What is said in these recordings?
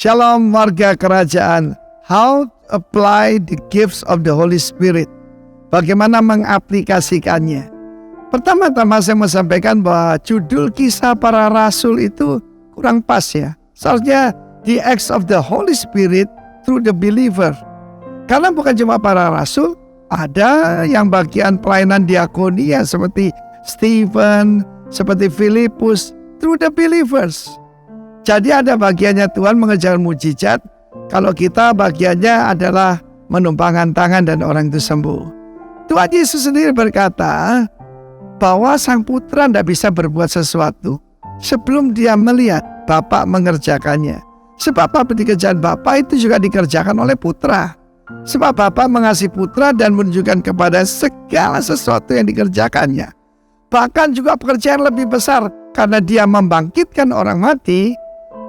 Shalom warga kerajaan. How to apply the gifts of the Holy Spirit? Bagaimana mengaplikasikannya? Pertama-tama saya mau sampaikan bahwa judul Kisah Para Rasul itu kurang pas ya. Seharusnya the acts of the Holy Spirit through the believer. Karena bukan cuma para rasul, ada yang bagian pelayanan diakonia seperti Stephen, seperti Filipus, through the believers. Jadi ada bagiannya Tuhan mengerjakan mujizat, kalau kita bagiannya adalah menumpangkan tangan dan orang itu sembuh. Tuhan Yesus sendiri berkata bahwa Sang Putra tidak bisa berbuat sesuatu sebelum dia melihat Bapa mengerjakannya. Sebab apa pekerjaan Bapa itu juga dikerjakan oleh Putra. Sebab Bapa mengasihi Putra dan menunjukkan kepada segala sesuatu yang dikerjakannya. Bahkan juga pekerjaan lebih besar, karena dia membangkitkan orang mati,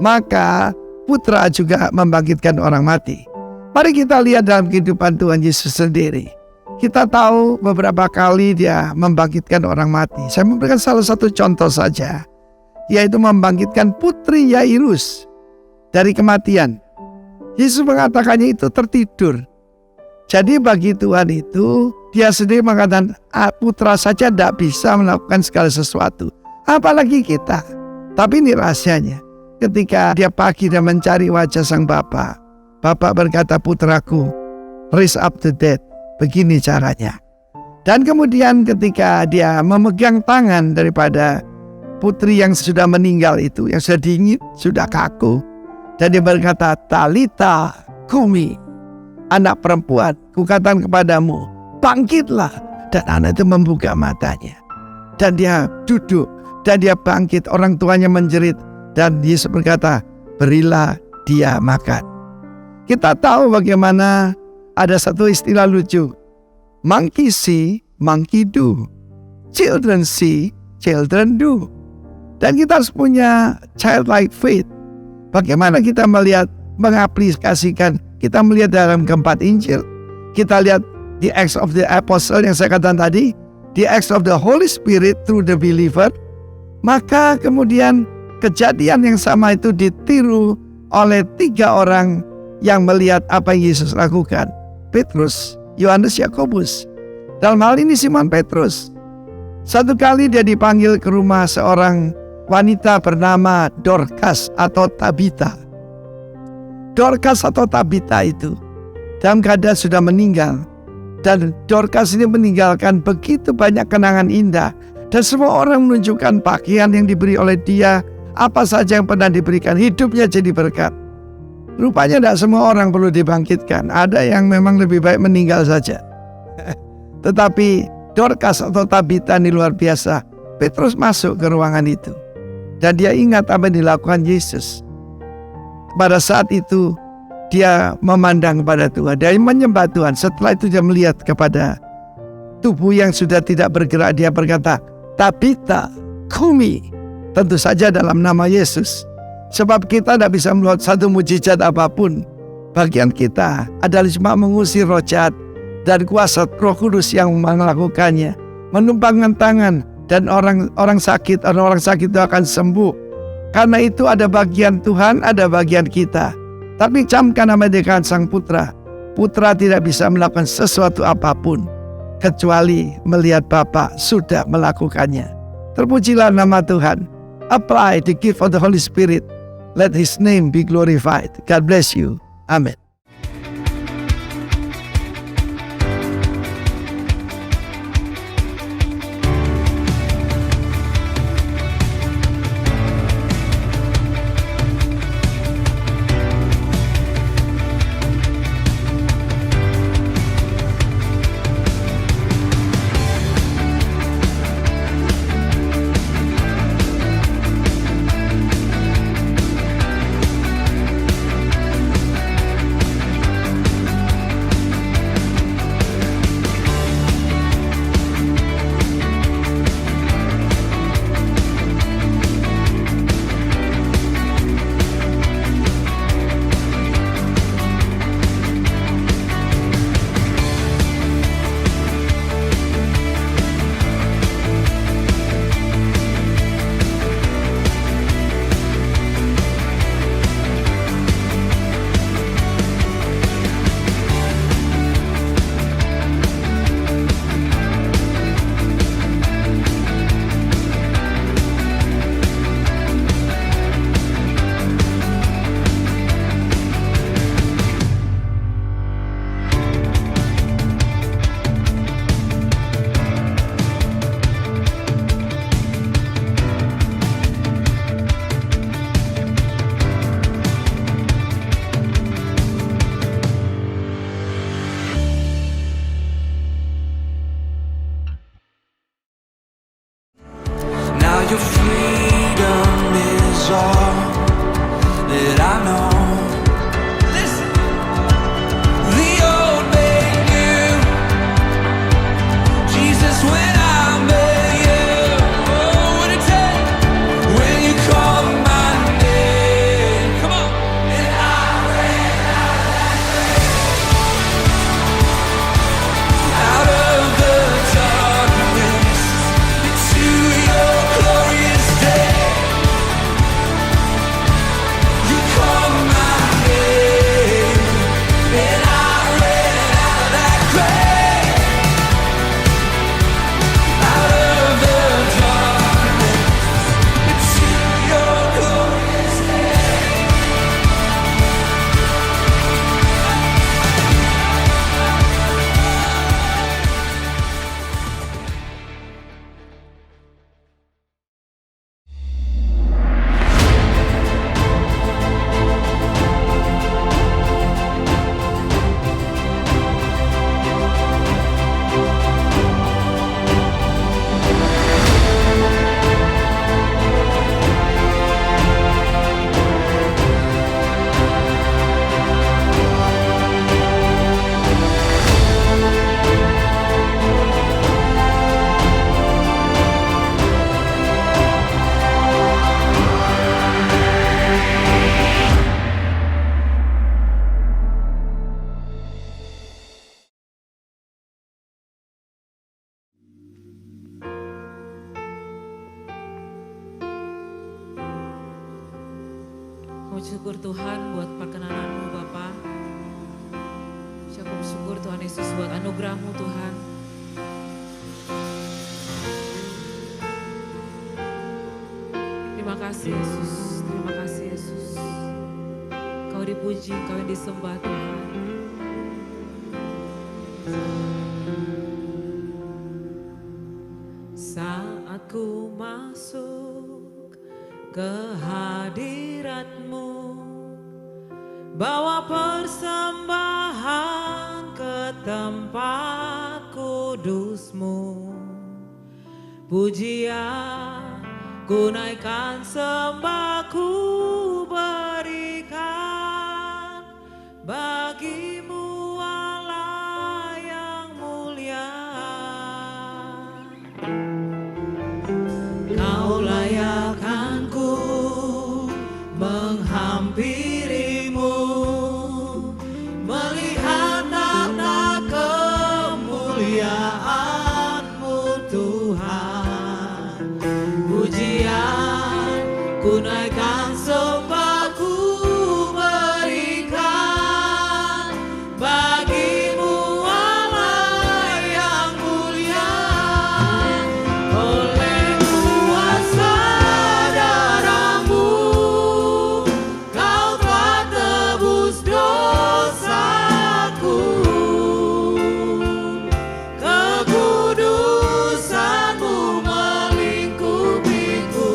maka Putra juga membangkitkan orang mati. Mari kita lihat dalam kehidupan Tuhan Yesus sendiri. Kita tahu beberapa kali dia membangkitkan orang mati. Saya memberikan salah satu contoh saja, yaitu membangkitkan putri Yairus dari kematian. Yesus mengatakannya itu tertidur. Jadi bagi Tuhan itu, dia sendiri mengatakan putra saja tidak bisa melakukan segala sesuatu, apalagi kita. Tapi ini rahasianya. Ketika dia pagi dan mencari wajah sang Bapa, Bapa berkata, putraku, raise up the dead. Begini caranya. Dan kemudian ketika dia memegang tangan daripada putri yang sudah meninggal itu, yang sudah dingin, sudah kaku, dan dia berkata, Talita kumi, anak perempuan, kukatakan kepadamu, bangkitlah. Dan anak itu membuka matanya. Dan dia duduk, dan dia bangkit. Orang tuanya menjerit. Dan Yesus berkata, berilah dia makan. Kita tahu bagaimana ada satu istilah lucu. Monkey see, monkey do. Children see, children do. Dan kita harus punya childlike faith. Bagaimana kita melihat, mengaplikasikan. Kita melihat dalam keempat Injil. Kita lihat the acts of the apostle yang saya katakan tadi. The acts of the Holy Spirit through the believer. Maka kemudian kejadian yang sama itu ditiru oleh 3 orang yang melihat apa yang Yesus lakukan. Petrus, Yohanes, Yakobus. Dalam hal ini Simon Petrus. Satu kali dia dipanggil ke rumah seorang wanita bernama Dorcas atau Tabita. Dorcas atau Tabita itu dalam keadaan sudah meninggal. Dan Dorcas ini meninggalkan begitu banyak kenangan indah. Dan semua orang menunjukkan pakaian yang diberi oleh dia, apa saja yang pernah diberikan, hidupnya jadi berkat. Rupanya tidak semua orang perlu dibangkitkan. Ada yang memang lebih baik meninggal saja. Tetapi Dorcas atau Tabita ini luar biasa. Petrus masuk ke ruangan itu. Dan dia ingat apa yang dilakukan Yesus. Pada saat itu dia memandang kepada Tuhan. Dia menyembah Tuhan. Setelah itu dia melihat kepada tubuh yang sudah tidak bergerak. Dia berkata, Tabita kumi. Tentu saja dalam nama Yesus. Sebab kita tidak bisa melihat satu mujizat apapun. Bagian kita adalah cuma mengusir roh jahat dan kuasa Roh Kudus yang melakukannya. Menumpangkan tangan dan orang sakit itu akan sembuh. Karena itu ada bagian Tuhan, ada bagian kita. Tapi camkan nama dengan Sang Putra. Putra tidak bisa melakukan sesuatu apapun kecuali melihat Bapa sudah melakukannya. Terpujilah nama Tuhan. Apply the gift of the Holy Spirit. Let His name be glorified. God bless you. Amen. bersyukur Tuhan buat perkenanan-Mu Bapa. Saya bersyukur Tuhan Yesus buat anugerah-Mu Tuhan. Terima kasih Yesus, terima kasih Yesus. Kau dipuji, Kau yang disembah Tuhan. Saat ku masuk ke hadirat-Mu, bawa persembahan ke tempat kudus-Mu, pujian ku naikkan, sembah ku berikan bagi-Mu Allah yang mulia. Kau layakkan ku menghampiri-Mu, melihat tata kemuliaan-Mu Tuhan. Pujian ku naikkan, sembah ku berikan bagi-Mu Allah yang mulia. Oleh kuasa darah-Mu Kau telah tebus dosaku, kekudusan-Mu melingkupiku.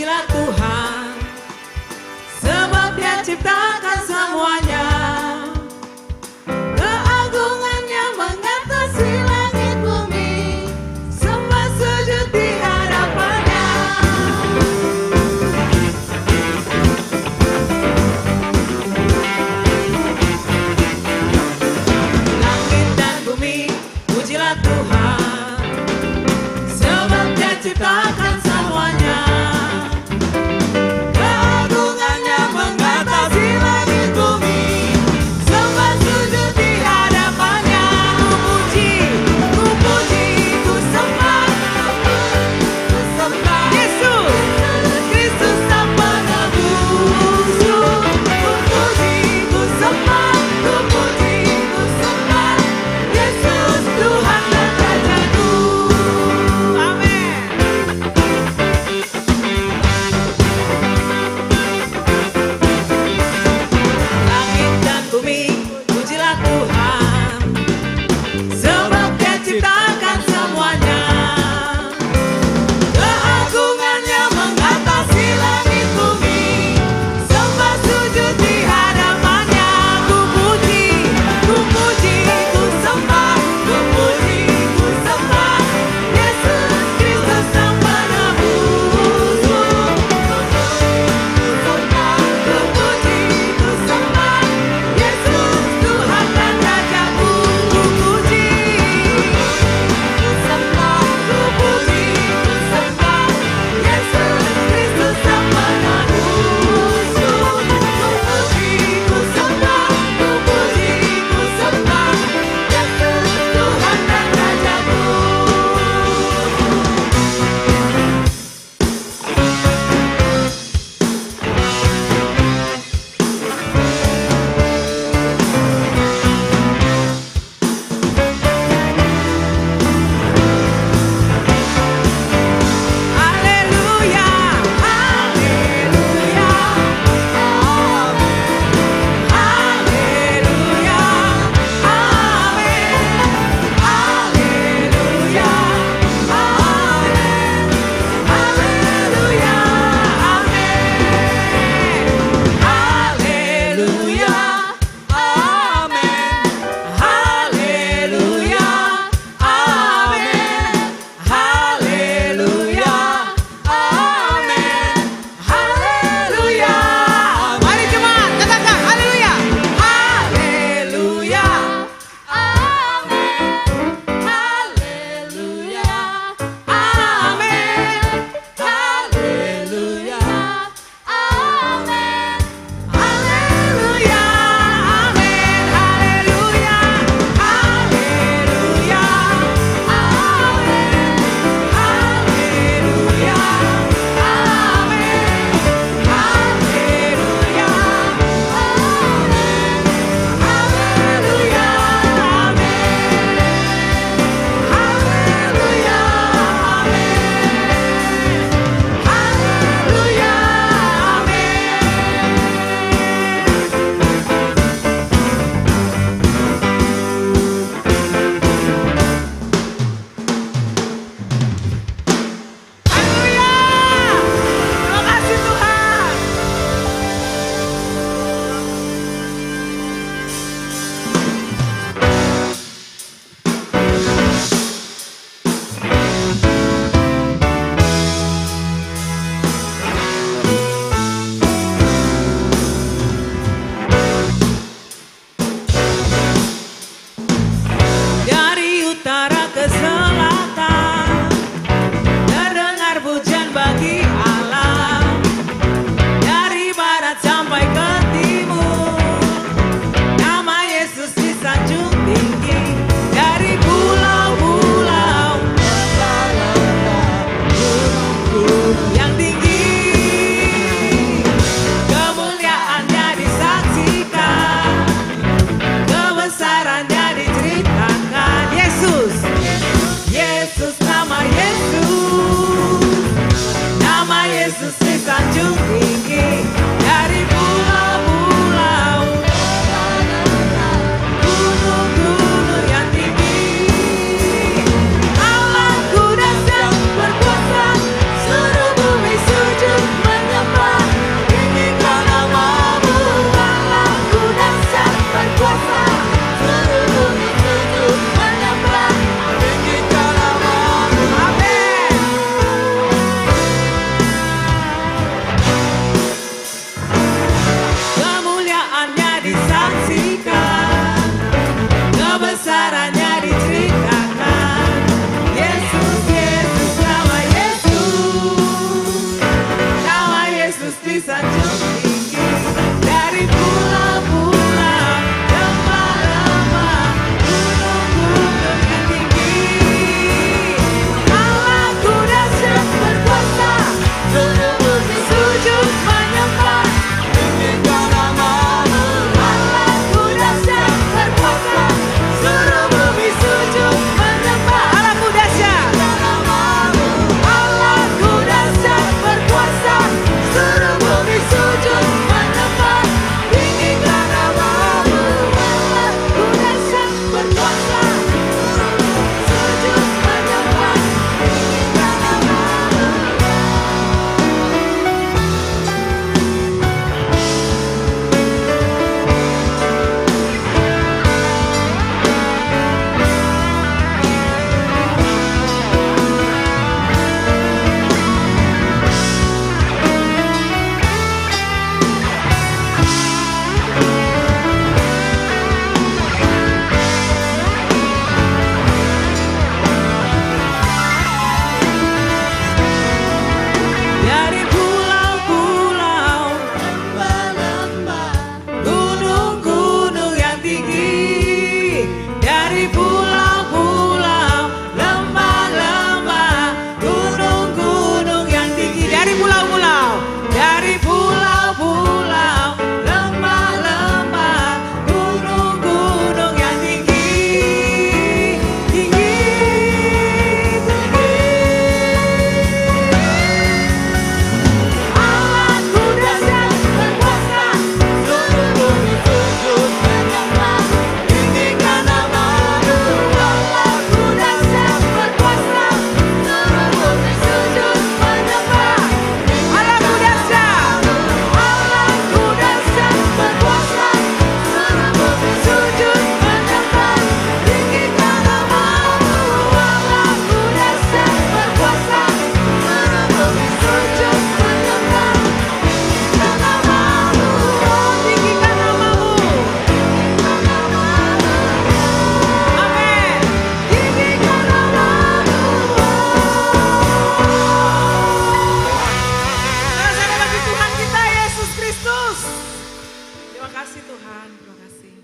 pujilah Tuhan, sebab Dia ciptakan semuanya. Keagungannya mengatasi langit bumi, sembah sujud di hadapannya. Langit dan bumi, pujilah Tuhan, sebab Dia ciptakan semuanya. sujud menyembah namamu, oh tinggikan namamu. Amin. Tinggikan namamu. Saudara bagi Tuhan kita Yesus Kristus. Terima kasih Tuhan, terima kasih.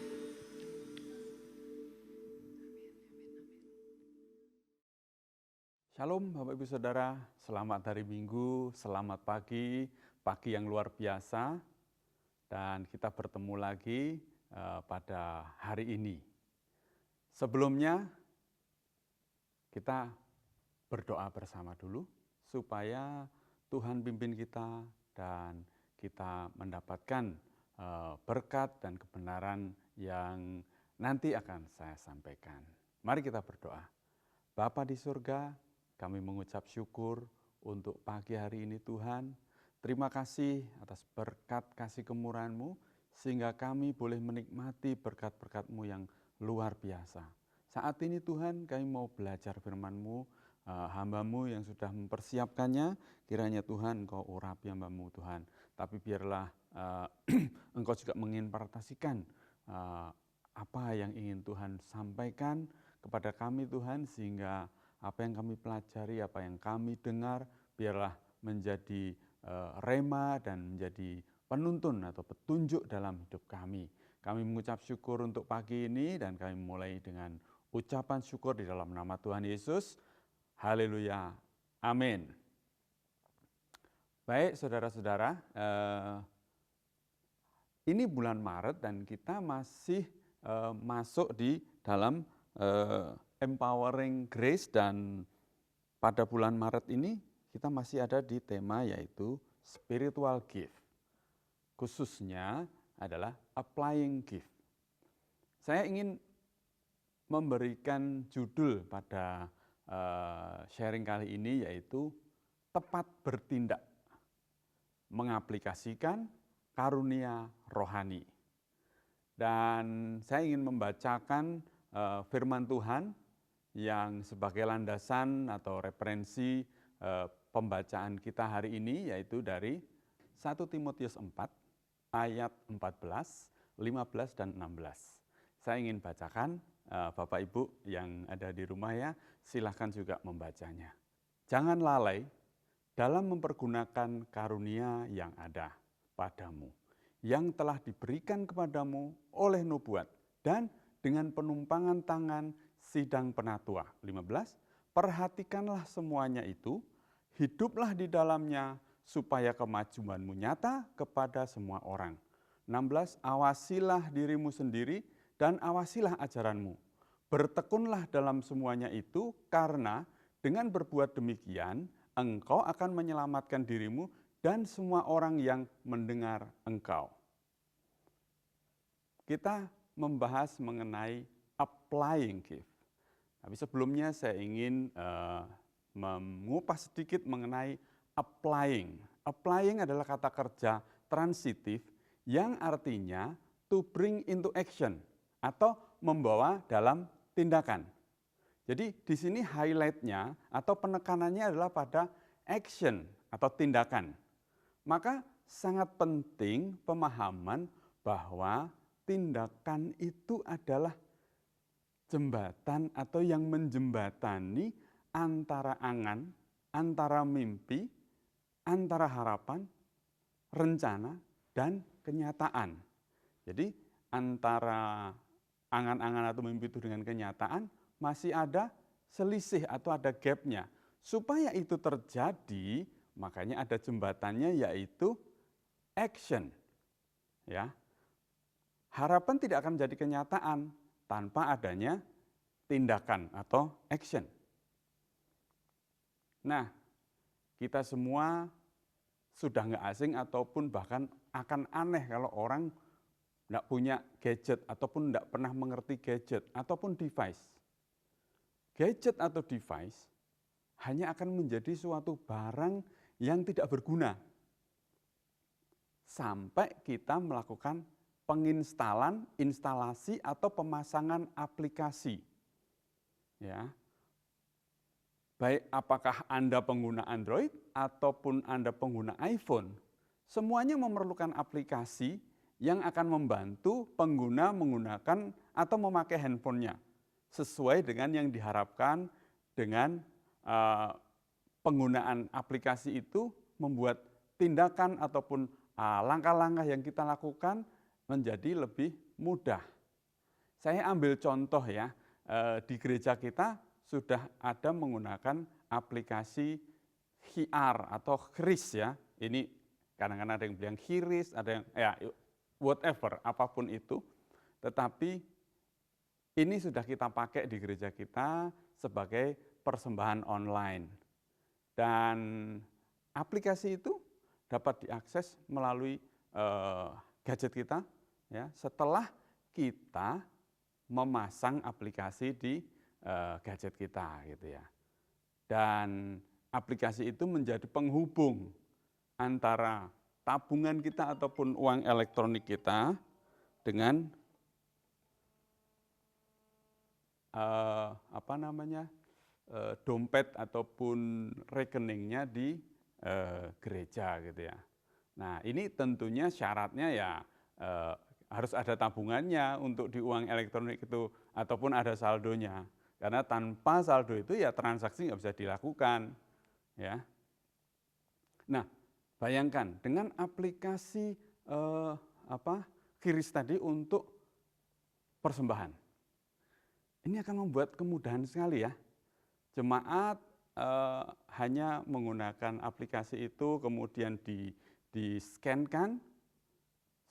Shalom Bapak Ibu Saudara, selamat hari Minggu, selamat pagi, pagi yang luar biasa. Dan kita bertemu lagi pada hari ini. Sebelumnya kita berdoa bersama dulu supaya Tuhan pimpin kita dan kita mendapatkan berkat dan kebenaran yang nanti akan saya sampaikan. Mari kita berdoa. Bapa di surga, kami mengucap syukur untuk pagi hari ini Tuhan. Terima kasih atas berkat kasih kemurahan-Mu sehingga kami boleh menikmati berkat-berkat-Mu yang luar biasa. Saat ini Tuhan kami mau belajar firman-Mu, hamba-Mu yang sudah mempersiapkannya, kiranya Tuhan Engkau urapi hamba-Mu Tuhan. Tapi biarlah Engkau juga menginterpretasikan apa yang ingin Tuhan sampaikan kepada kami Tuhan, sehingga apa yang kami pelajari, apa yang kami dengar, biarlah menjadi rema dan menjadi penuntun atau petunjuk dalam hidup kami. Kami mengucap syukur untuk pagi ini dan kami mulai dengan ucapan syukur di dalam nama Tuhan Yesus. Haleluya. Amin. Baik saudara-saudara, ini bulan Maret dan kita masih masuk di dalam Empowering Grace, dan pada bulan Maret ini kita masih ada di tema yaitu Spiritual Gift. Khususnya adalah Applying Gift. Saya ingin memberikan judul pada sharing kali ini yaitu Tepat Bertindak, Mengaplikasikan Karunia Rohani. Dan saya ingin membacakan firman Tuhan yang sebagai landasan atau referensi pembacaan kita hari ini, yaitu dari 1 Timotius 4 ayat 14, 15, dan 16. Saya ingin bacakan, Bapak Ibu yang ada di rumah ya, silahkan juga membacanya. Jangan lalai dalam mempergunakan karunia yang ada padamu, yang telah diberikan kepadamu oleh nubuat dan dengan penumpangan tangan sidang penatua. 15, perhatikanlah semuanya itu, hiduplah di dalamnya supaya kemajuanmu nyata kepada semua orang. 16, awasilah dirimu sendiri dan awasilah ajaranmu. Bertekunlah dalam semuanya itu, karena dengan berbuat demikian engkau akan menyelamatkan dirimu dan semua orang yang mendengar engkau. Kita membahas mengenai applying gift. Tapi sebelumnya saya ingin mengupas sedikit mengenai applying. Applying adalah kata kerja transitif yang artinya to bring into action atau membawa dalam tindakan. Jadi di sini highlight-nya atau penekanannya adalah pada action atau tindakan. Maka sangat penting pemahaman bahwa tindakan itu adalah jembatan atau yang menjembatani antara angan, antara mimpi, antara harapan, rencana, dan kenyataan. Jadi antara angan-angan atau mimpi itu dengan kenyataan masih ada selisih atau ada gap-nya. Supaya itu terjadi, makanya ada jembatannya yaitu action. Ya. Harapan tidak akan menjadi kenyataan tanpa adanya tindakan atau action. Nah, kita semua sudah nggak asing ataupun bahkan akan aneh kalau orang nggak punya gadget ataupun nggak pernah mengerti gadget ataupun device. Gadget atau device hanya akan menjadi suatu barang yang tidak berguna sampai kita melakukan penginstalan, instalasi atau pemasangan aplikasi. Ya. baik apakah Anda pengguna Android ataupun Anda pengguna iPhone, semuanya memerlukan aplikasi yang akan membantu pengguna menggunakan atau memakai handphonenya sesuai dengan yang diharapkan dengan penggunaan aplikasi itu membuat tindakan ataupun langkah-langkah yang kita lakukan menjadi lebih mudah. Saya ambil contoh ya, di gereja kita sudah ada menggunakan aplikasi QR atau KRIS ya. Ini kadang-kadang ada yang bilang KRIS, ada yang ya whatever, apapun itu. Tetapi ini sudah kita pakai di gereja kita sebagai persembahan online. Dan aplikasi itu dapat diakses melalui gadget kita ya, setelah kita memasang aplikasi di gadget kita gitu ya. Dan aplikasi itu menjadi penghubung antara tabungan kita ataupun uang elektronik kita dengan dompet ataupun rekeningnya di gereja gitu ya. Nah ini tentunya syaratnya ya harus ada tabungannya untuk di uang elektronik itu ataupun ada saldonya. Karena tanpa saldo itu ya transaksi nggak bisa dilakukan. Ya. Nah bayangkan dengan aplikasi KRIS tadi untuk persembahan. Ini akan membuat kemudahan sekali ya. Jemaat hanya menggunakan aplikasi itu kemudian di-scan-kan,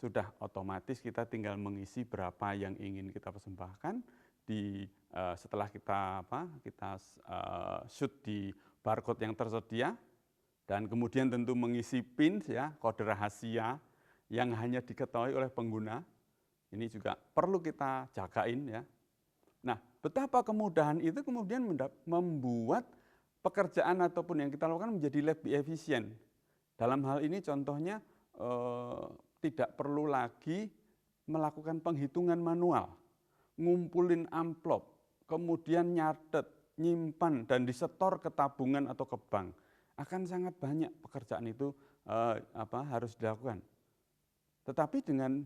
sudah otomatis kita tinggal mengisi berapa yang ingin kita persembahkan. Setelah kita shoot di barcode yang tersedia, dan kemudian tentu mengisi PIN ya, kode rahasia yang hanya diketahui oleh pengguna. Ini juga perlu kita jagain ya. Nah, betapa kemudahan itu kemudian membuat pekerjaan ataupun yang kita lakukan menjadi lebih efisien. Dalam hal ini contohnya tidak perlu lagi melakukan penghitungan manual, ngumpulin amplop, kemudian nyatet, nyimpan dan disetor ke tabungan atau ke bank. Akan sangat banyak pekerjaan itu harus dilakukan. Tetapi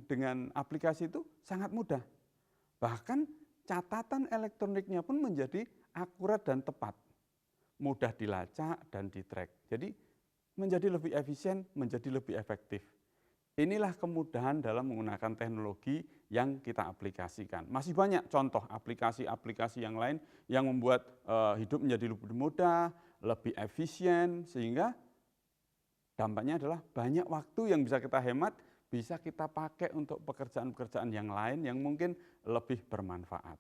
dengan aplikasi itu sangat mudah. Bahkan catatan elektroniknya pun menjadi akurat dan tepat, mudah dilacak dan di-track. Jadi menjadi lebih efisien, menjadi lebih efektif. Inilah kemudahan dalam menggunakan teknologi yang kita aplikasikan. Masih banyak contoh aplikasi-aplikasi yang lain yang membuat hidup menjadi lebih mudah, lebih efisien, sehingga dampaknya adalah banyak waktu yang bisa kita hemat, bisa kita pakai untuk pekerjaan-pekerjaan yang lain yang mungkin lebih bermanfaat.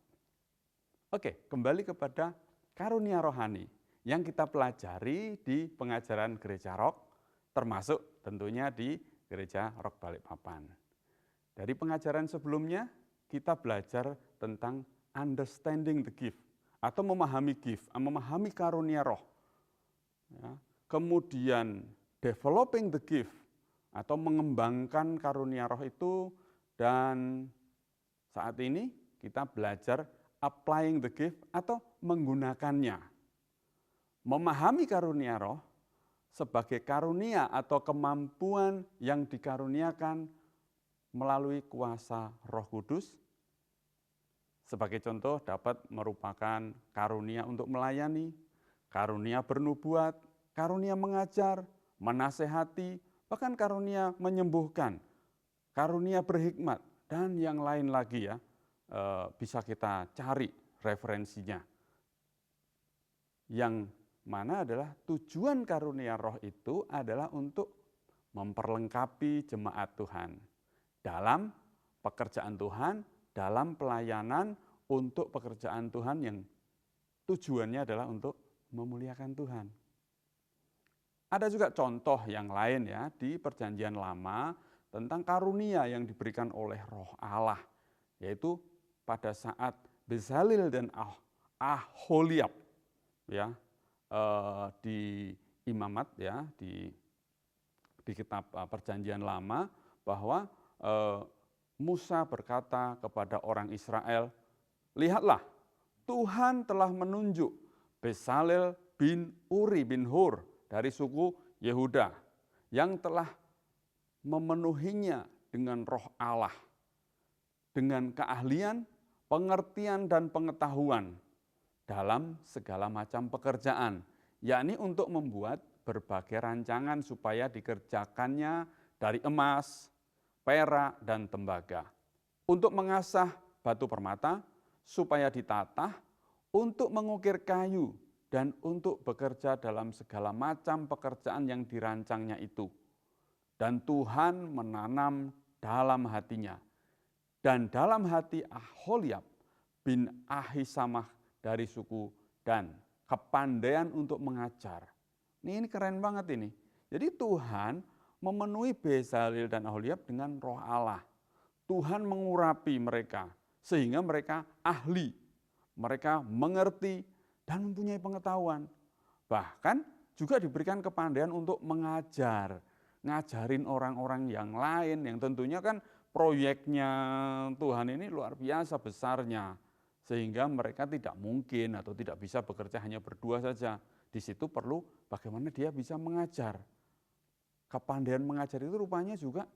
Oke, kembali kepada karunia rohani yang kita pelajari di pengajaran Gereja Rock, termasuk tentunya di Gereja Rock Balikpapan. Dari pengajaran sebelumnya, kita belajar tentang understanding the gift, atau memahami gift, memahami karunia roh. Ya. Kemudian developing the gift, atau mengembangkan karunia roh itu, dan saat ini kita belajar applying the gift atau menggunakannya. Memahami karunia roh sebagai karunia atau kemampuan yang dikaruniakan melalui kuasa Roh Kudus. Sebagai contoh dapat merupakan karunia untuk melayani, karunia bernubuat, karunia mengajar, menasehati, bahkan karunia menyembuhkan, karunia berhikmat, dan yang lain lagi ya, bisa kita cari referensinya. Yang mana adalah tujuan karunia roh itu adalah untuk memperlengkapi jemaat Tuhan dalam pekerjaan Tuhan, dalam pelayanan untuk pekerjaan Tuhan yang tujuannya adalah untuk memuliakan Tuhan. Ada juga contoh yang lain ya di Perjanjian Lama tentang karunia yang diberikan oleh Roh Allah, yaitu pada saat Bezalel dan Aholiab ya di imamat ya di kitab Perjanjian Lama, bahwa Musa berkata kepada orang Israel, "Lihatlah, Tuhan telah menunjuk Bezalel bin Uri bin Hur dari suku Yehuda yang telah memenuhinya dengan roh Allah, dengan keahlian, pengertian, dan pengetahuan dalam segala macam pekerjaan, yakni untuk membuat berbagai rancangan supaya dikerjakannya dari emas, perak, dan tembaga, untuk mengasah batu permata supaya ditatah, untuk mengukir kayu, dan untuk bekerja dalam segala macam pekerjaan yang dirancangnya itu. Dan Tuhan menanam dalam hatinya dan dalam hati Aholiab bin Ahisamah dari suku Dan kepandaian untuk mengajar. Ini keren banget ini. Jadi Tuhan memenuhi Bezalel dan Aholiab dengan roh Allah. Tuhan mengurapi mereka sehingga mereka ahli, mereka mengerti dan mempunyai pengetahuan. Bahkan juga diberikan kepandaian untuk mengajar, ngajarin orang-orang yang lain yang tentunya kan proyeknya Tuhan ini luar biasa besarnya. Sehingga mereka tidak mungkin atau tidak bisa bekerja hanya berdua saja. Di situ perlu bagaimana dia bisa mengajar. Kepandaian mengajar itu rupanya juga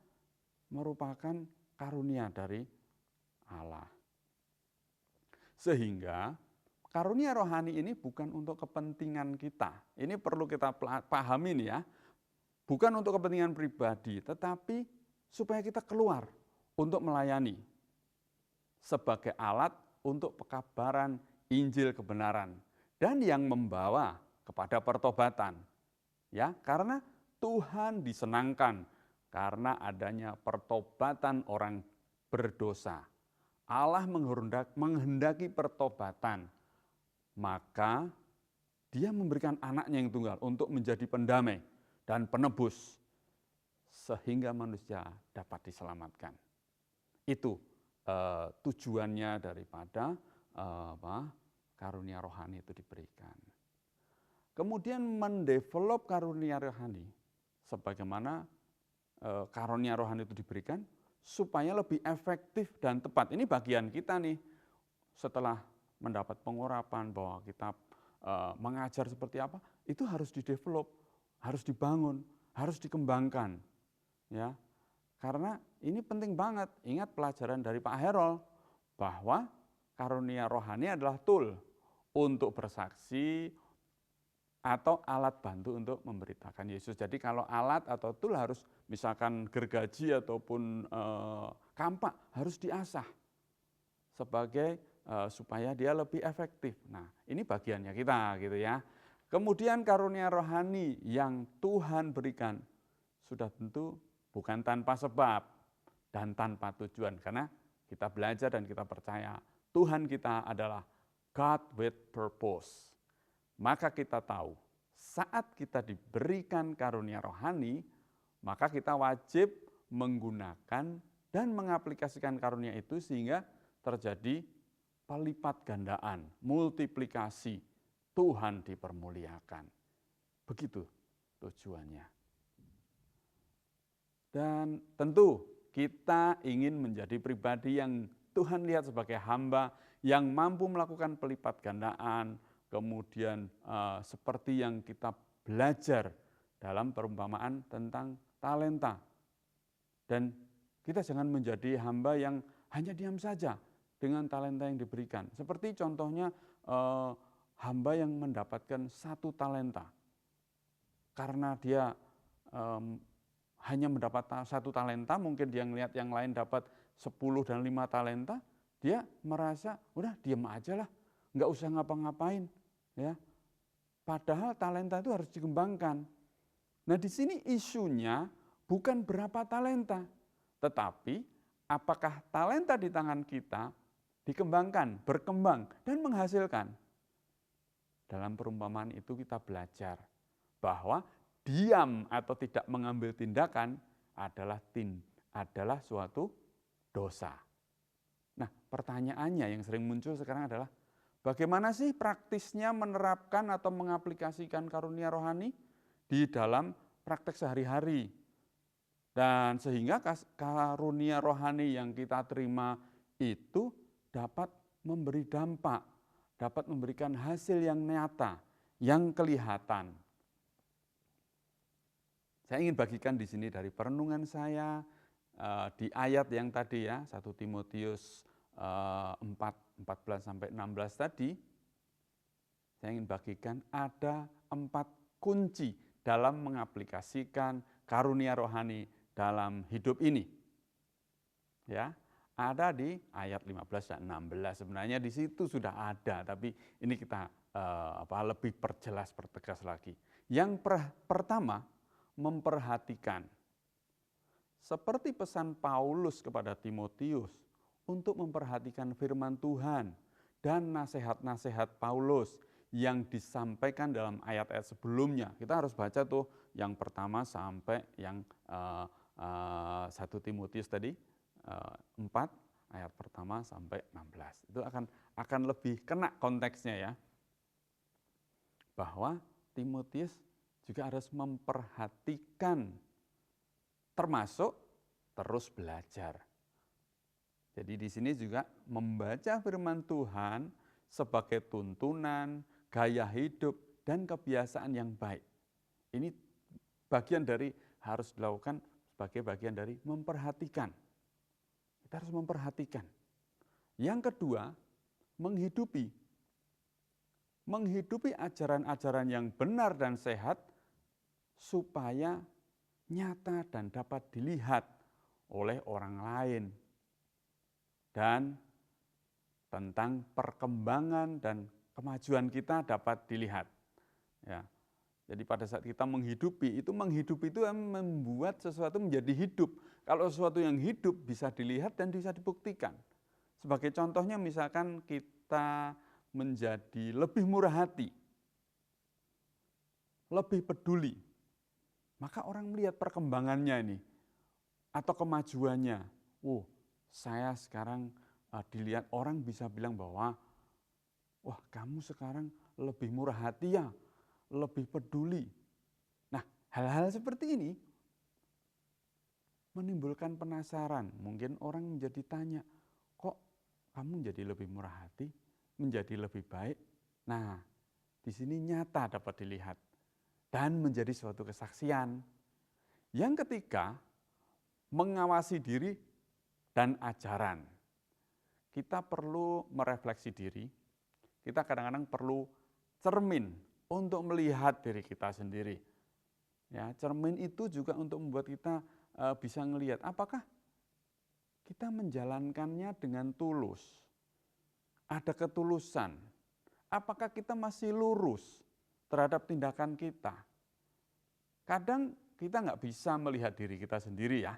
merupakan karunia dari Allah. Sehingga karunia rohani ini bukan untuk kepentingan kita. Ini perlu kita pahami nih ya. Bukan untuk kepentingan pribadi, tetapi supaya kita keluar untuk melayani sebagai alat untuk pekabaran Injil kebenaran dan yang membawa kepada pertobatan. Ya, karena Tuhan disenangkan karena adanya pertobatan orang berdosa. Allah menghendaki pertobatan, maka Dia memberikan anaknya yang tunggal untuk menjadi pendamai dan penebus sehingga manusia dapat diselamatkan. Itu tujuannya daripada karunia rohani itu diberikan. Kemudian mendevelop karunia rohani, sebagaimana karunia rohani itu diberikan supaya lebih efektif dan tepat. Ini bagian kita nih, setelah mendapat pengurapan bahwa kita mengajar seperti apa, itu harus didevelop, harus dibangun, harus dikembangkan, ya. Karena ini penting banget. Ingat pelajaran dari Pak Herol bahwa karunia rohani adalah tool untuk bersaksi atau alat bantu untuk memberitakan Yesus. Jadi kalau alat atau tool harus misalkan gergaji ataupun kampak harus diasah sebagai supaya dia lebih efektif. Nah, ini bagiannya kita gitu ya. Kemudian karunia rohani yang Tuhan berikan sudah tentu bukan tanpa sebab dan tanpa tujuan. Karena kita belajar dan kita percaya Tuhan kita adalah God with purpose. Maka kita tahu saat kita diberikan karunia rohani, maka kita wajib menggunakan dan mengaplikasikan karunia itu sehingga terjadi pelipat gandaan, multiplikasi, Tuhan dipermuliakan. Begitu tujuannya. Dan tentu kita ingin menjadi pribadi yang Tuhan lihat sebagai hamba yang mampu melakukan pelipat gandaan, kemudian seperti yang kita belajar dalam perumpamaan tentang talenta. Dan kita jangan menjadi hamba yang hanya diam saja dengan talenta yang diberikan. Seperti contohnya hamba yang mendapatkan 1 talenta. Karena dia hanya mendapat 1 talenta, mungkin dia melihat yang lain dapat 10 dan 5 talenta, dia merasa udah diam aja lah, nggak usah ngapa-ngapain. Ya, padahal talenta itu harus dikembangkan. Nah di sini isunya bukan berapa talenta, tetapi apakah talenta di tangan kita dikembangkan, berkembang, dan menghasilkan. Dalam perumpamaan itu kita belajar bahwa diam atau tidak mengambil tindakan adalah suatu dosa. Nah pertanyaannya yang sering muncul sekarang adalah, bagaimana sih praktisnya menerapkan atau mengaplikasikan karunia rohani di dalam praktek sehari-hari? Dan sehingga karunia rohani yang kita terima itu dapat memberi dampak, dapat memberikan hasil yang nyata, yang kelihatan. Saya ingin bagikan di sini dari perenungan saya di ayat yang tadi ya, 1 Timotius 4:14 sampai 16 tadi, saya ingin bagikan ada 4 kunci dalam mengaplikasikan karunia rohani dalam hidup ini. Ya, ada di ayat 15 dan 16. Sebenarnya di situ sudah ada, tapi ini kita lebih pertegas lagi. Yang pertama, memperhatikan. Seperti pesan Paulus kepada Timotius untuk memperhatikan firman Tuhan dan nasihat-nasihat Paulus yang disampaikan dalam ayat-ayat sebelumnya. Kita harus baca tuh yang pertama sampai yang 1 Timotius tadi 4 ayat pertama sampai 16. Itu akan lebih kena konteksnya ya. Bahwa Timotius juga harus memperhatikan, termasuk terus belajar. Jadi di sini juga membaca firman Tuhan sebagai tuntunan, gaya hidup, dan kebiasaan yang baik. Ini bagian dari harus dilakukan sebagai bagian dari memperhatikan. Kita harus memperhatikan. Yang kedua, menghidupi ajaran-ajaran yang benar dan sehat supaya nyata dan dapat dilihat oleh orang lain. Dan tentang perkembangan dan kemajuan kita dapat dilihat. Ya. Jadi pada saat kita menghidupi itu membuat sesuatu menjadi hidup. Kalau sesuatu yang hidup bisa dilihat dan bisa dibuktikan. Sebagai contohnya misalkan kita menjadi lebih murah hati, lebih peduli, maka orang melihat perkembangannya ini atau kemajuannya. Saya sekarang dilihat orang bisa bilang bahwa, wah kamu sekarang lebih murah hati ya, lebih peduli. Nah, hal-hal seperti ini menimbulkan penasaran. Mungkin orang menjadi tanya, kok kamu menjadi lebih murah hati, menjadi lebih baik? Nah, di sini nyata dapat dilihat dan menjadi suatu kesaksian. Yang ketiga, mengawasi diri dan ajaran. Kita perlu merefleksi diri, kita kadang-kadang perlu cermin untuk melihat diri kita sendiri. Ya, cermin itu juga untuk membuat kita bisa melihat apakah kita menjalankannya dengan tulus. Ada ketulusan. Apakah kita masih lurus terhadap tindakan kita? Kadang kita nggak bisa melihat diri kita sendiri ya.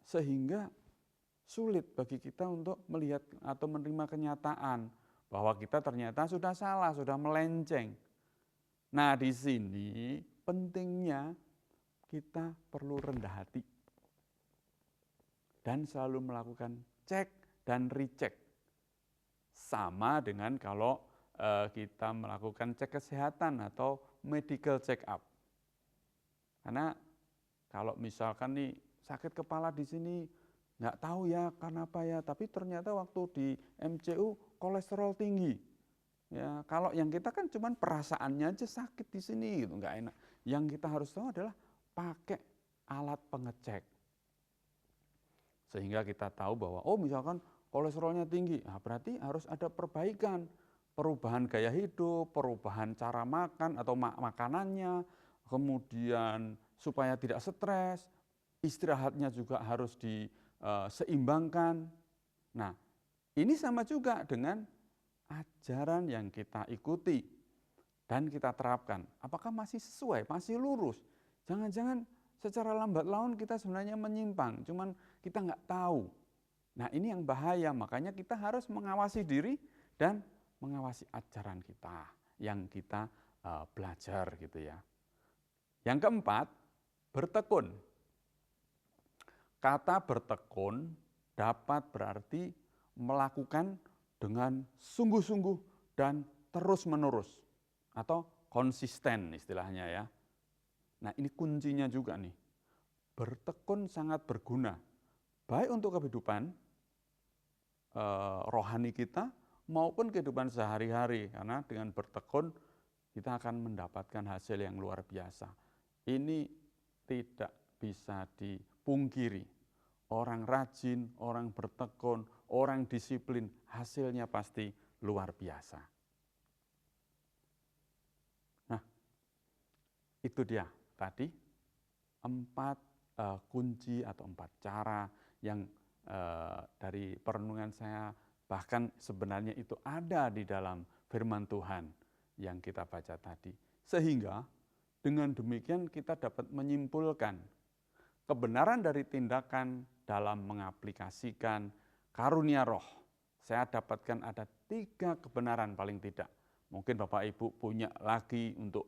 Sehingga sulit bagi kita untuk melihat atau menerima kenyataan bahwa kita ternyata sudah salah, sudah melenceng. Nah, di sini pentingnya kita perlu rendah hati dan selalu melakukan cek dan recheck. Sama dengan kalau kita melakukan cek kesehatan atau medical check up. Karena kalau misalkan nih sakit kepala di sini nggak tahu ya karena apa ya, tapi ternyata waktu di MCU kolesterol tinggi. Ya, kalau yang kita kan cuman perasaannya aja sakit di sini gitu, nggak enak. Yang kita harus tahu adalah pakai alat pengecek. Sehingga kita tahu bahwa misalkan kolesterolnya tinggi, nah berarti harus ada perbaikan, perubahan gaya hidup, perubahan cara makan atau makanannya, kemudian supaya tidak stres, istirahatnya juga harus diseimbangkan. Nah, ini sama juga dengan ajaran yang kita ikuti dan kita terapkan. Apakah masih sesuai, masih lurus? Jangan-jangan secara lambat laun kita sebenarnya menyimpang, cuman kita nggak tahu. Nah, ini yang bahaya, makanya kita harus mengawasi diri dan mengawasi ajaran kita yang kita belajar gitu ya. Yang keempat, bertekun. Kata bertekun dapat berarti melakukan dengan sungguh-sungguh dan terus-menerus atau konsisten istilahnya ya. Nah, ini kuncinya juga nih. Bertekun sangat berguna baik untuk kehidupan rohani kita maupun kehidupan sehari-hari. Karena dengan bertekun kita akan mendapatkan hasil yang luar biasa. Ini tidak bisa dipungkiri. Orang rajin, orang bertekun, orang disiplin, hasilnya pasti luar biasa. Nah, itu dia tadi 4 kunci atau 4 cara yang dari perenungan saya, bahkan sebenarnya itu ada di dalam firman Tuhan yang kita baca tadi. Sehingga dengan demikian kita dapat menyimpulkan kebenaran dari tindakan dalam mengaplikasikan karunia roh. Saya dapatkan ada 3 kebenaran paling tidak. Mungkin Bapak Ibu punya lagi untuk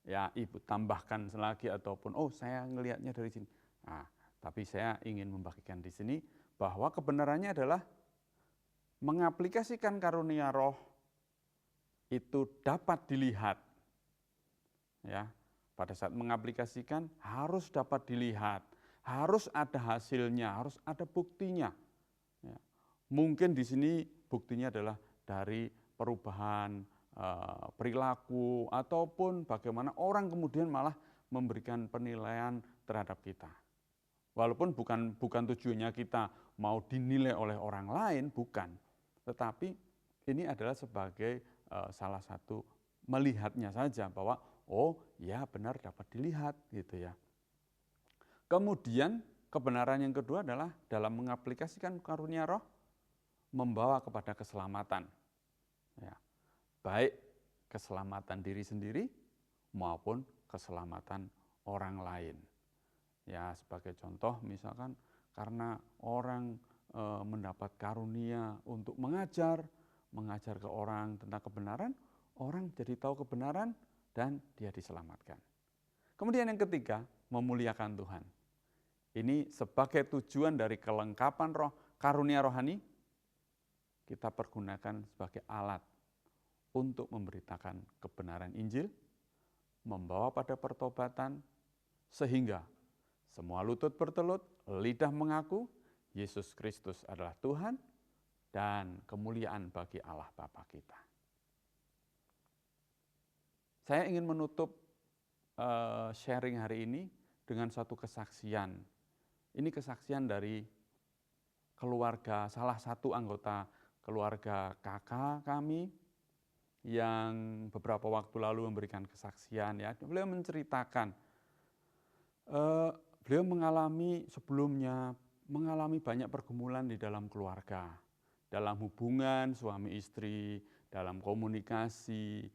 ya Ibu tambahkan lagi ataupun saya ngelihatnya dari sini. Nah, tapi saya ingin membagikan di sini bahwa kebenarannya adalah mengaplikasikan karunia roh itu dapat dilihat. Ya, pada saat mengaplikasikan harus dapat dilihat, harus ada hasilnya, harus ada buktinya. Ya. Mungkin di sini buktinya adalah dari perubahan perilaku ataupun bagaimana orang kemudian malah memberikan penilaian terhadap kita. Walaupun bukan tujuannya kita mau dinilai oleh orang lain, bukan. Tetapi ini adalah sebagai salah satu melihatnya saja bahwa ya benar dapat dilihat gitu ya. Kemudian kebenaran yang kedua adalah dalam mengaplikasikan karunia roh membawa kepada keselamatan. Ya. Baik keselamatan diri sendiri maupun keselamatan orang lain. Ya, sebagai contoh misalkan karena orang mendapat karunia untuk mengajar ke orang tentang kebenaran, orang jadi tahu kebenaran dan dia diselamatkan. Kemudian yang ketiga, memuliakan Tuhan. Ini sebagai tujuan dari kelengkapan roh, karunia rohani, kita pergunakan sebagai alat untuk memberitakan kebenaran Injil, membawa pada pertobatan, sehingga semua lutut bertelut, lidah mengaku, Yesus Kristus adalah Tuhan, dan kemuliaan bagi Allah Bapa kita. Saya ingin menutup sharing hari ini dengan satu kesaksian. Ini kesaksian dari keluarga, salah satu anggota keluarga kakak kami yang beberapa waktu lalu memberikan kesaksian. Ya, beliau menceritakan beliau sebelumnya mengalami banyak pergumulan di dalam keluarga, dalam hubungan suami istri, dalam komunikasi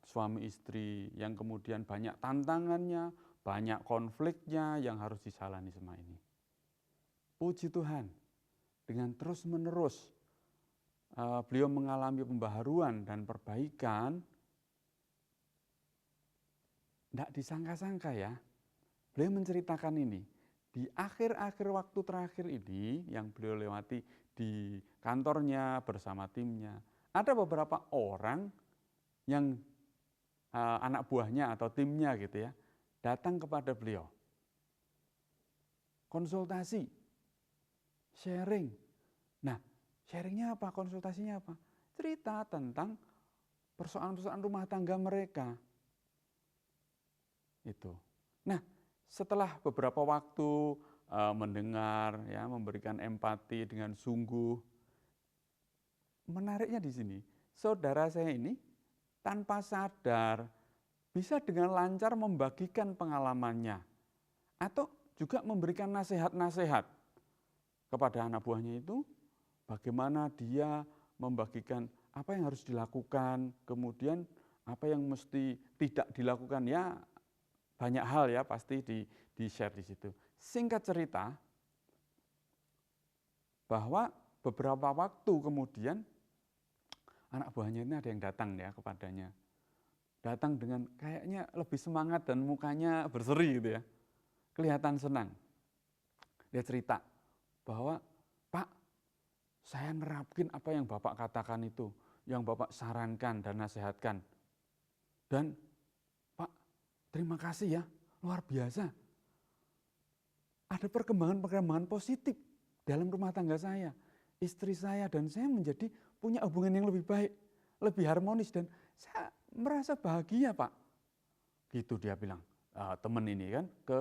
suami istri yang kemudian banyak tantangannya, banyak konfliknya yang harus dijalani semua ini. Puji Tuhan, dengan terus-menerus beliau mengalami pembaharuan dan perbaikan, tidak disangka-sangka ya. Beliau menceritakan ini, di akhir-akhir waktu terakhir ini yang beliau lewati di kantornya bersama timnya, ada beberapa orang yang anak buahnya atau timnya gitu ya, datang kepada beliau. Konsultasi, sharing. Nah, sharingnya apa? Konsultasinya apa? Cerita tentang persoalan-persoalan rumah tangga mereka. Itu. Nah, setelah beberapa waktu mendengar, ya, memberikan empati dengan sungguh, menariknya di sini, saudara saya ini tanpa sadar bisa dengan lancar membagikan pengalamannya atau juga memberikan nasihat-nasihat kepada anak buahnya itu, bagaimana dia membagikan apa yang harus dilakukan, kemudian apa yang mesti tidak dilakukan, ya banyak hal ya pasti di-share di situ. Singkat cerita, bahwa beberapa waktu kemudian anak buahnya ini ada yang datang ya kepadanya. Datang dengan kayaknya lebih semangat dan mukanya berseri gitu ya. Kelihatan senang. Dia cerita bahwa, Pak, saya nerapkin apa yang Bapak katakan itu, yang Bapak sarankan dan nasihatkan. Dan Pak, terima kasih ya, luar biasa. Ada perkembangan-perkembangan positif dalam rumah tangga saya. Istri saya dan saya menjadi punya hubungan yang lebih baik, lebih harmonis, dan saya merasa bahagia Pak. Gitu dia bilang, teman ini kan ke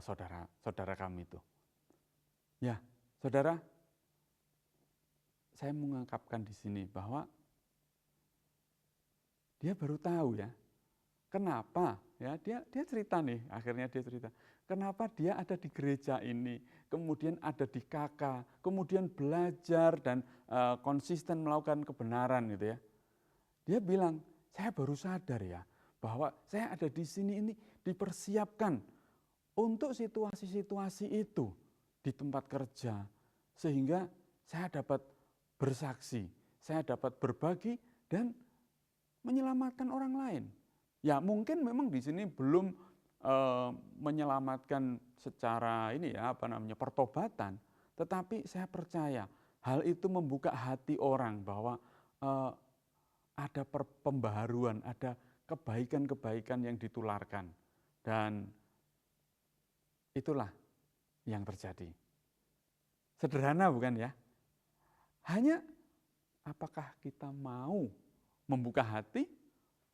saudara kami itu. Ya, saudara, saya mengungkapkan di sini bahwa dia baru tahu ya, kenapa ya dia cerita nih, akhirnya dia cerita, kenapa dia ada di gereja ini, kemudian ada di KK, kemudian belajar dan konsisten melakukan kebenaran gitu ya. Dia bilang, saya baru sadar ya, bahwa saya ada di sini ini dipersiapkan untuk situasi-situasi itu di tempat kerja, sehingga saya dapat bersaksi, saya dapat berbagi dan menyelamatkan orang lain. Ya mungkin memang di sini belum menyelamatkan secara pertobatan, tetapi saya percaya hal itu membuka hati orang bahwa ada pembaharuan, ada kebaikan-kebaikan yang ditularkan, dan itulah yang terjadi. Sederhana bukan ya? Hanya apakah kita mau membuka hati,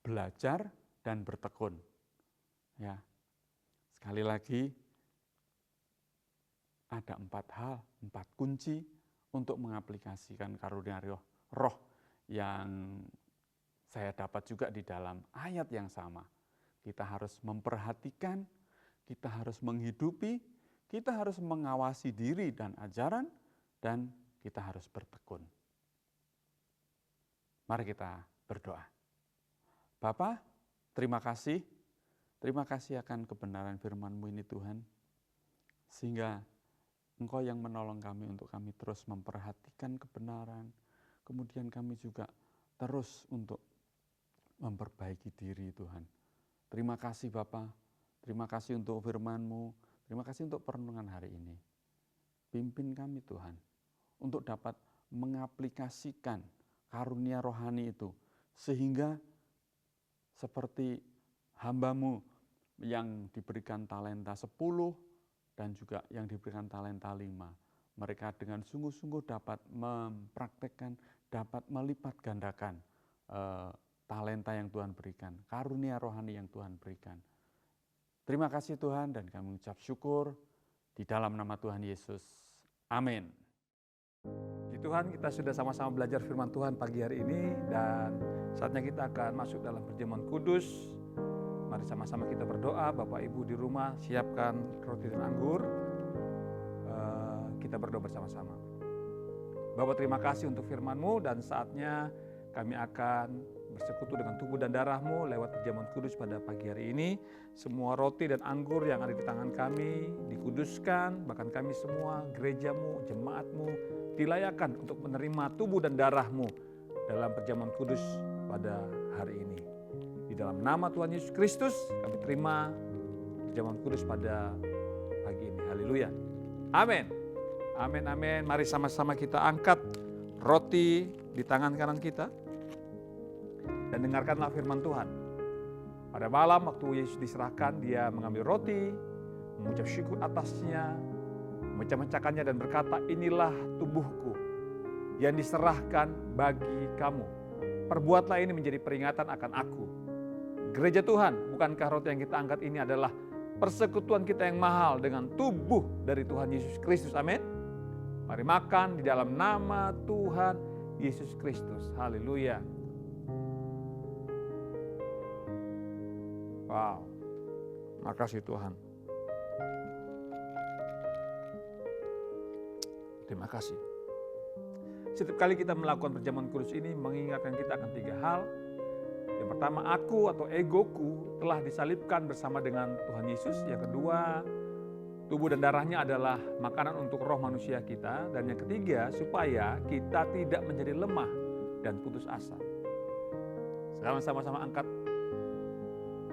belajar, dan bertekun. Ya, sekali lagi ada 4 hal, 4 kunci untuk mengaplikasikan karunia roh yang saya dapat juga di dalam ayat yang sama. Kita harus memperhatikan, kita harus menghidupi, kita harus mengawasi diri dan ajaran, dan kita harus bertekun. Mari kita berdoa. Bapa, terima kasih akan kebenaran firman-Mu ini Tuhan, sehingga Engkau yang menolong kami untuk kami terus memperhatikan kebenaran, kemudian kami juga terus untuk memperbaiki diri Tuhan. Terima kasih Bapa, terima kasih untuk firman-Mu, terima kasih untuk perenungan hari ini. Pimpin kami Tuhan, untuk dapat mengaplikasikan karunia rohani itu, sehingga seperti hamba-Mu yang diberikan talenta 10 dan juga yang diberikan talenta 5, mereka dengan sungguh-sungguh dapat mempraktekkan, dapat melipat gandakan talenta yang Tuhan berikan, karunia rohani yang Tuhan berikan. Terima kasih Tuhan, dan kami mengucap syukur di dalam nama Tuhan Yesus. Amin. Puji Tuhan, kita sudah sama-sama belajar firman Tuhan pagi hari ini, dan saatnya kita akan masuk dalam perjamuan kudus. Mari sama-sama kita berdoa. Bapak Ibu di rumah siapkan roti dan anggur. Kita berdoa bersama-sama. Bapak, terima kasih untuk firman-Mu, dan saatnya kami akan bersekutu dengan tubuh dan darah-Mu lewat perjamuan kudus pada pagi hari ini. Semua roti dan anggur yang ada di tangan kami dikuduskan, bahkan kami semua, gereja-Mu, jemaat-Mu, dilayakkan untuk menerima tubuh dan darah-Mu dalam perjamuan kudus pada hari ini. Di dalam nama Tuhan Yesus Kristus, kami terima perjamuan kudus pada pagi ini. Haleluya. Amin. Amin, amin. Mari sama-sama kita angkat roti di tangan kanan kita dan dengarkanlah firman Tuhan. Pada malam waktu Yesus diserahkan, dia mengambil roti, mengucap syukur atasnya, memecah-mecahkannya dan berkata, inilah tubuhku yang diserahkan bagi kamu. Perbuatlah ini menjadi peringatan akan aku. Gereja Tuhan, bukankah roti yang kita angkat ini adalah persekutuan kita yang mahal dengan tubuh dari Tuhan Yesus Kristus? Amin. Mari makan di dalam nama Tuhan Yesus Kristus. Haleluya. Wow, makasih Tuhan. Terima kasih. Setiap kali kita melakukan perjamuan kudus ini mengingatkan kita akan 3 hal. Yang pertama, aku atau egoku telah disalibkan bersama dengan Tuhan Yesus. Yang kedua, tubuh dan darahnya adalah makanan untuk roh manusia kita. Dan yang ketiga, supaya kita tidak menjadi lemah dan putus asa. Sekarang sama-sama angkat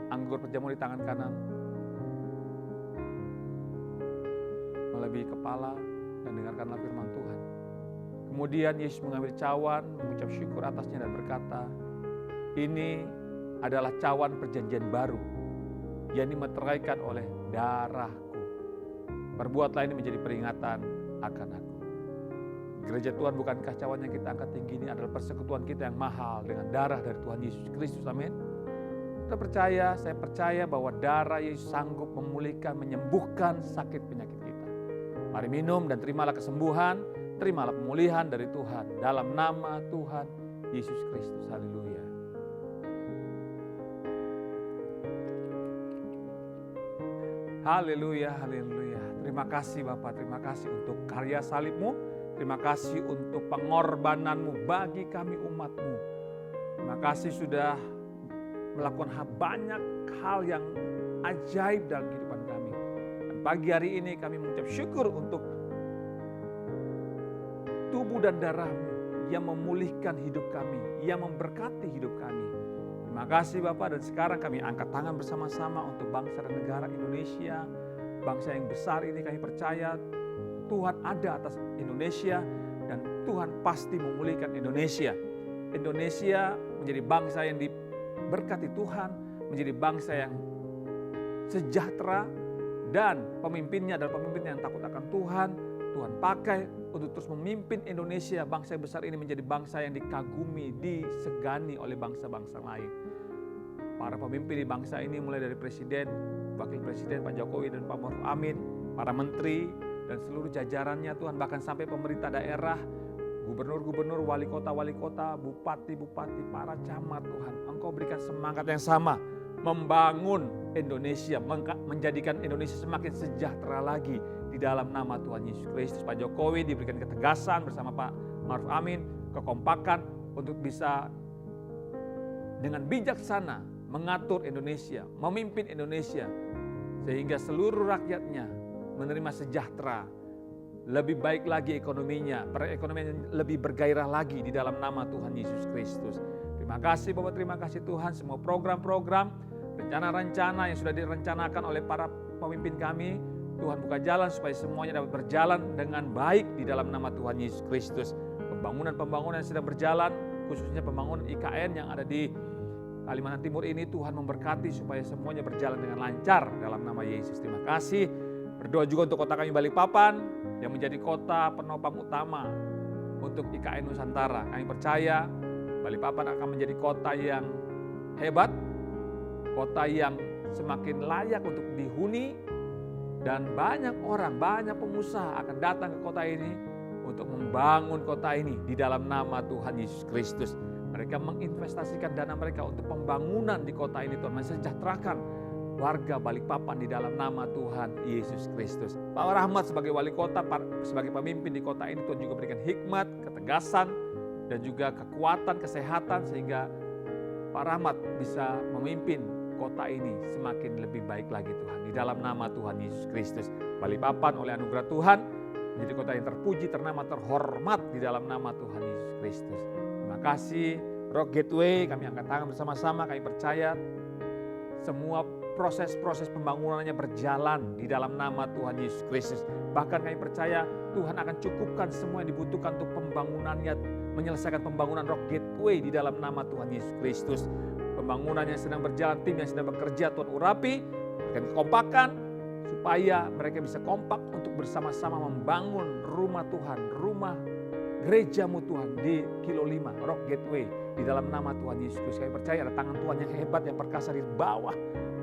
anggur perjamuan di tangan kanan, melebihi kepala, dan dengarkanlah firman Tuhan. Kemudian Yesus mengambil cawan, mengucap syukur atasnya dan berkata, ini adalah cawan perjanjian baru yang dimeteraikan oleh darahku. Perbuatlah ini menjadi peringatan akan aku. Gereja Tuhan bukan kacauan yang kita angkat tinggi, ini adalah persekutuan kita yang mahal dengan darah dari Tuhan Yesus Kristus. Amin. Kita percaya, saya percaya bahwa darah Yesus sanggup memulihkan, menyembuhkan sakit penyakit kita. Mari minum dan terimalah kesembuhan, terimalah pemulihan dari Tuhan. Dalam nama Tuhan Yesus Kristus. Haleluya. Haleluya, haleluya. Terima kasih Bapak, terima kasih untuk karya salib-Mu. Terima kasih untuk pengorbanan-Mu bagi kami umat-Mu. Terima kasih sudah melakukan banyak hal yang ajaib dalam kehidupan kami. Dan pagi hari ini kami mengucap syukur untuk tubuh dan darah-Mu yang memulihkan hidup kami, yang memberkati hidup kami. Terima kasih Bapak, dan sekarang kami angkat tangan bersama-sama untuk bangsa dan negara Indonesia. Bangsa yang besar ini kami percaya Tuhan ada atas Indonesia dan Tuhan pasti memulihkan Indonesia. Indonesia menjadi bangsa yang diberkati Tuhan, menjadi bangsa yang sejahtera, dan pemimpinnya adalah pemimpin yang takut akan Tuhan. Tuhan pakai untuk terus memimpin Indonesia, bangsa yang besar ini menjadi bangsa yang dikagumi, disegani oleh bangsa-bangsa lain. Para pemimpin di bangsa ini mulai dari Presiden, Wakil Presiden Pak Jokowi dan Pak Maruf Amin, para menteri dan seluruh jajarannya Tuhan, bahkan sampai pemerintah daerah, gubernur-gubernur, wali kota, bupati-bupati, para camat Tuhan. Engkau berikan semangat yang sama, membangun Indonesia, menjadikan Indonesia semakin sejahtera lagi di dalam nama Tuhan Yesus Kristus. Pak Jokowi diberikan ketegasan bersama Pak Maruf Amin, kekompakan untuk bisa dengan bijaksana mengatur Indonesia, memimpin Indonesia, sehingga seluruh rakyatnya menerima sejahtera, lebih baik lagi ekonominya, perekonomian lebih bergairah lagi di dalam nama Tuhan Yesus Kristus. Terima kasih Bapak, terima kasih Tuhan, semua program-program, rencana-rencana yang sudah direncanakan oleh para pemimpin kami, Tuhan buka jalan supaya semuanya dapat berjalan dengan baik di dalam nama Tuhan Yesus Kristus. Pembangunan-pembangunan yang sedang berjalan, khususnya pembangunan IKN yang ada di Kalimantan Timur ini, Tuhan memberkati supaya semuanya berjalan dengan lancar dalam nama Yesus. Terima kasih. Berdoa juga untuk kota kami Balikpapan yang menjadi kota penopang utama untuk IKN Nusantara. Kami percaya Balikpapan akan menjadi kota yang hebat, kota yang semakin layak untuk dihuni, dan banyak orang, banyak pengusaha akan datang ke kota ini untuk membangun kota ini di dalam nama Tuhan Yesus Kristus. Mereka menginvestasikan dana mereka untuk pembangunan di kota ini, Tuhan, mensejahterakan warga Balikpapan di dalam nama Tuhan Yesus Kristus. Pak Rahmat sebagai wali kota, sebagai pemimpin di kota ini, Tuhan juga berikan hikmat, ketegasan, dan juga kekuatan, kesehatan, sehingga Pak Rahmat bisa memimpin kota ini semakin lebih baik lagi Tuhan. Di dalam nama Tuhan Yesus Kristus. Balikpapan oleh anugerah Tuhan menjadi kota yang terpuji, ternama, terhormat di dalam nama Tuhan Yesus Kristus. Terima kasih Rock Gateway, kami angkat tangan bersama-sama, kami percaya semua proses-proses pembangunannya berjalan di dalam nama Tuhan Yesus Kristus. Bahkan kami percaya Tuhan akan cukupkan semua yang dibutuhkan untuk pembangunannya, menyelesaikan pembangunan Rock Gateway di dalam nama Tuhan Yesus Kristus. Pembangunan yang sedang berjalan, tim yang sedang bekerja, Tuhan urapi, berikan kekompakan, supaya mereka bisa kompak untuk bersama-sama membangun rumah Tuhan, rumah gerejamu Tuhan di Kilo 5, Rock Gateway, di dalam nama Tuhan Yesus Kristus. Kami percaya ada tangan Tuhan yang hebat, yang perkasa di bawah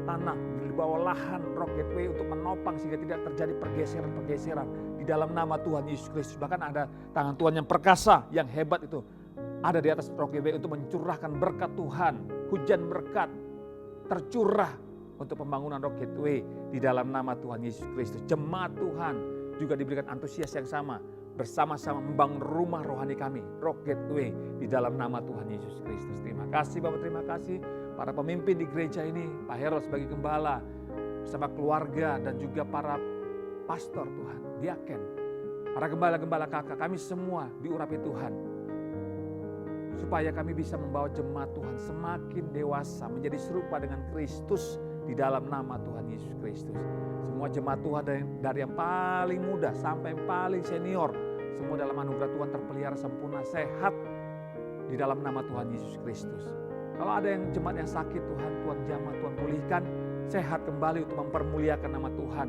tanah, di bawah lahan Rock Gateway untuk menopang sehingga tidak terjadi pergeseran-pergeseran di dalam nama Tuhan Yesus Kristus. Bahkan ada tangan Tuhan yang perkasa, yang hebat itu ada di atas Rock Gateway untuk mencurahkan berkat Tuhan, hujan berkat tercurah untuk pembangunan Rock Gateway di dalam nama Tuhan Yesus Kristus. Jemaat Tuhan juga diberikan antusias yang sama, bersama-sama membangun rumah rohani kami, Rock Gateway, di dalam nama Tuhan Yesus Kristus. Terima kasih Bapak, terima kasih para pemimpin di gereja ini, Pak Herold sebagai gembala, bersama keluarga dan juga para pastor Tuhan, diaken, para gembala-gembala kakak, kami semua diurapi Tuhan. Supaya kami bisa membawa jemaat Tuhan semakin dewasa, menjadi serupa dengan Kristus di dalam nama Tuhan Yesus Kristus. Semua jemaat Tuhan dari yang paling muda sampai yang paling senior, semua dalam anugerah Tuhan terpelihara sempurna, sehat di dalam nama Tuhan Yesus Kristus. Kalau ada yang jemaat yang sakit, Tuhan jamah, Tuhan pulihkan, sehat kembali untuk mempermuliakan nama Tuhan,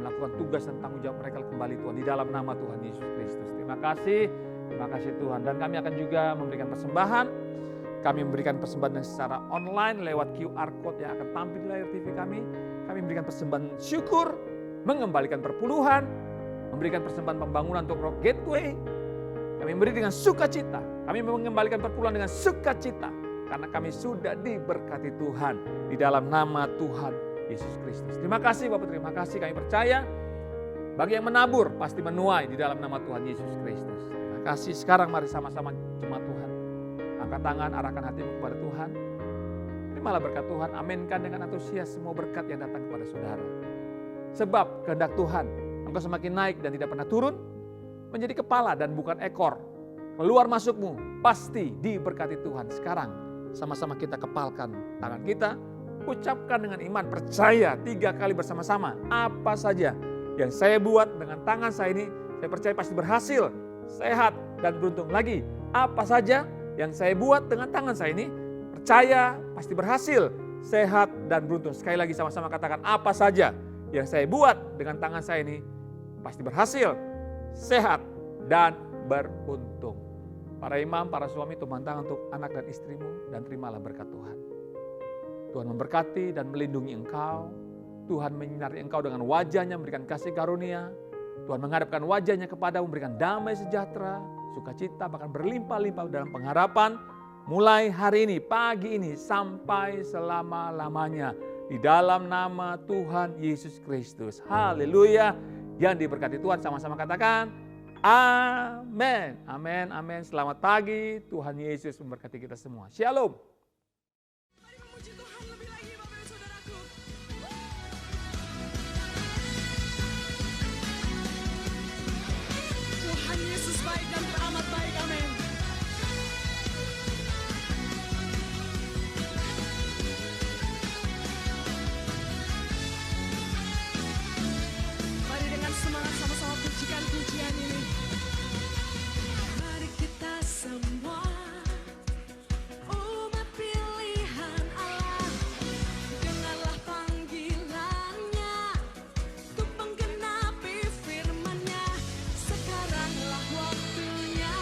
melakukan tugas dan tanggung jawab mereka kembali Tuhan di dalam nama Tuhan Yesus Kristus. Terima kasih Terima kasih Tuhan. Dan kami akan juga memberikan persembahan. Kami memberikan persembahan secara online lewat QR Code yang akan tampil di layar TV kami. Kami memberikan persembahan syukur, mengembalikan perpuluhan, memberikan persembahan pembangunan untuk Rock Gateway. Kami memberi dengan sukacita. Kami mengembalikan perpuluhan dengan sukacita. Karena kami sudah diberkati Tuhan di dalam nama Tuhan Yesus Kristus. Terima kasih Bapak, terima kasih. Kami percaya bagi yang menabur pasti menuai di dalam nama Tuhan Yesus Kristus. Terima kasih. Sekarang mari sama-sama jemaat Tuhan. Angkat tangan, arahkan hatimu kepada Tuhan. Terimalah berkat Tuhan. Aminkan dengan antusias semua berkat yang datang kepada saudara. Sebab kehendak Tuhan, engkau semakin naik dan tidak pernah turun, menjadi kepala dan bukan ekor. Keluar masukmu pasti diberkati Tuhan. Sekarang sama-sama kita kepalkan tangan kita, ucapkan dengan iman, percaya 3 kali bersama-sama. Apa saja yang saya buat dengan tangan saya ini, saya percaya pasti berhasil, sehat dan beruntung. Lagi, apa saja yang saya buat dengan tangan saya ini, percaya pasti berhasil, sehat dan beruntung. Sekali lagi sama-sama katakan, apa saja yang saya buat dengan tangan saya ini, pasti berhasil, sehat dan beruntung. Para imam, para suami, tumpang tangan untuk anak dan istrimu dan terimalah berkat Tuhan. Tuhan memberkati dan melindungi engkau. Tuhan menyinari engkau dengan wajahnya, memberikan kasih karunia. Tuhan menghadapkan wajahnya kepadamu, memberikan damai sejahtera, sukacita, bahkan berlimpah-limpah dalam pengharapan. Mulai hari ini, pagi ini, sampai selama-lamanya. Di dalam nama Tuhan Yesus Kristus. Haleluya. Yang diberkati Tuhan, sama-sama katakan, amin, amin, amin. Selamat pagi, Tuhan Yesus memberkati kita semua. Shalom. Mari memuji Tuhan lebih lagi, Bapak dan Saudaraku. Tuhan Yesus baik dan teramat baik, amin. Mari dengan semangat sama-sama pujikan pujian ini. Mari kita semua umat pilihan Allah, dengarlah panggilannya untuk menggenapi firman-Nya. Sekaranglah waktunya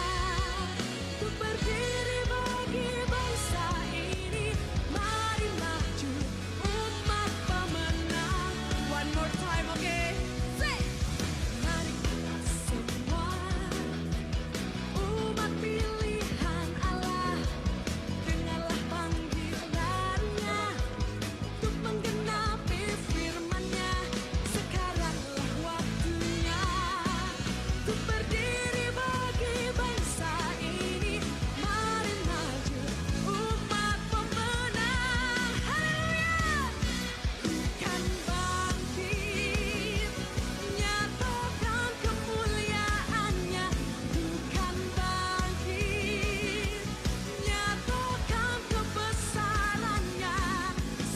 untuk berdiri bagi bangsa ini. Mari maju umat pemenang. One more time, okay? Say! Mari kita semua umat pilihan Allah, dengarlah panggilannya untuk menggenapi firman-Nya. Sekaranglah waktunya untuk berdiri bagi bangsa ini. Mari maju umat pemenang. Haleluya! Kan bangkit, nyatakan kemuliaan-Nya. Bukan bangkit, nyatakan kebesaran-Nya.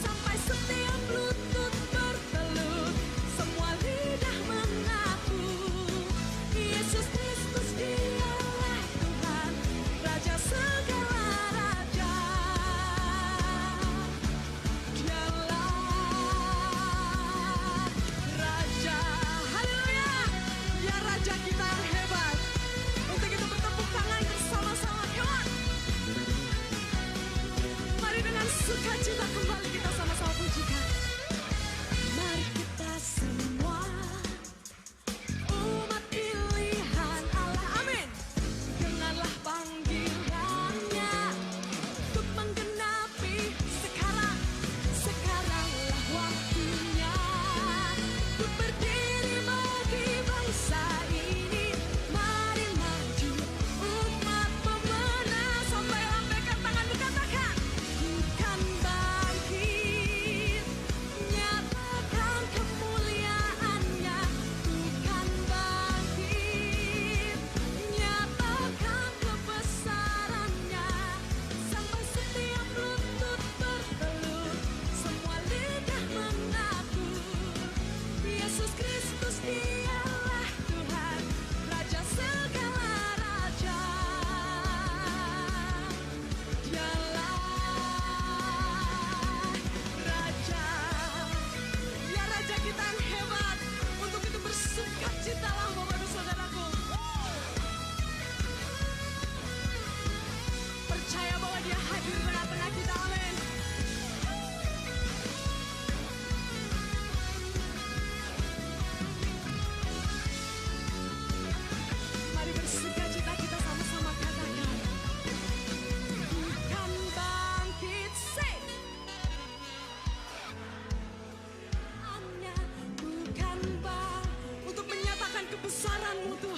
Sampai setiap lutut bertelut, semua lidah mengaku, Yesus Kristus Dialah Tuhan, Raja segala raja. Dialah Raja. Haleluya! Ya Raja kita yang hebat. Untuk itu bertepuk tangan bersama-sama. Come on. Mari dengan sukacita kembali kita sama-sama pujikan. Mari kita semua umat pilihan Allah. Amin. Dengarlah panggilannya untuk menggenapi sekarang. Sekaranglah waktunya untuk berdiri bagi bangsa ini. Mari maju umat pemenang. Sampai lambaikan tangan dikatakan, bukan bangkit, nyatakan kemuliaan-Nya. Bukan bangkit, nyatakan kebesaran-Nya. Sampai setiap lutut bertelut, semua lidah mengaku, Yesus Kristus Dialah Tuhan, Raja segala raja. Dialah Raja. Ya Raja kita yang hebat. Untuk itu bersukacitalah Bapak dan Saudaraku. kebesaran-Mu Tuhan.